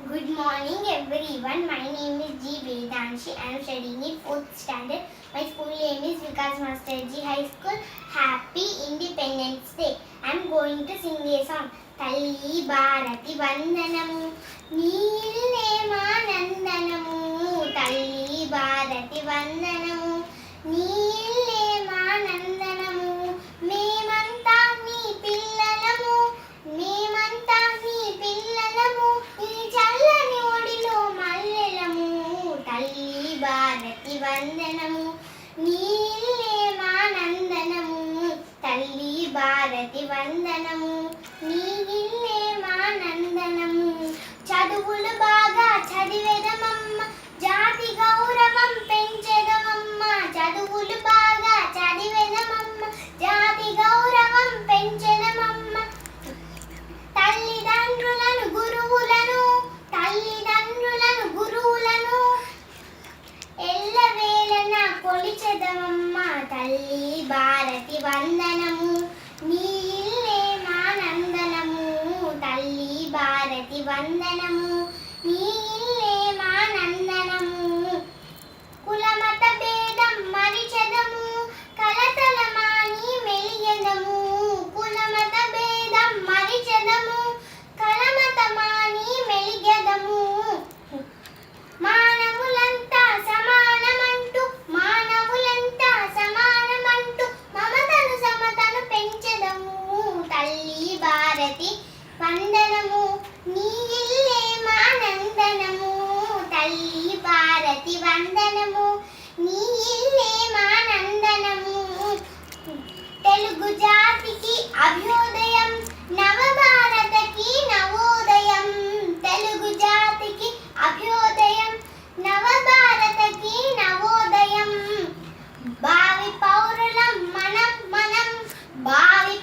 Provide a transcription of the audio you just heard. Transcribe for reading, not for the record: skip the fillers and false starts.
Good morning everyone. My name is G. Vedanshi. I am studying in 4th standard. My school name is Vikas Masterji High School. Happy Independence Day. I am going to sing a song. Talli Bharati Vandanamu Neelle Manandanamu Talli Bharati Vandanamu Neelle Manandanamu Memanta nee pillalamu Memanta nee pillalamu చల్లని ఒడిలో మల్లెలము తల్లి భారతి వందనము నీళ్ళే మానందనము తల్లి భారతి వందనము నీళ్ళే మానందనము చదువులు బాగా చదివేదమమ్మ జాతి గౌరవం పెంచెదమమ్మ చదువులు బాగా చదివేదమమ్మ జాతి గౌరవం పెంచెదమమ్మ తల్లిదండ్రులను గురువులను ఎల్లవేళన కొలిచెదమమ్మ తల్లి భారతి వందనము నీ ఇల్లే మానందనము తల్లి భారతి వందనము నీ ఇల్లే మానందనము కులమత భేదం మరిచెదము కలతల మాని మెలియదము కులమత భేదం మరిచెదము కలమత మాని మెలిగెదము మానవులంతా సమానమంటూ మమతను సమతను పెంచెదము తల్లి భారతి వందనము నీ ఇల్లే మానందనము తల్లి భారతి వందనము నీ ఇల్లే మానందనము తెలుగు జాతికి అభ్యుదయం నవభారతకి నవోదయం తెలుగు జాతికి అభ్యుదయం నవభారతకి నవోదయం భావి పౌరులం మనం భావి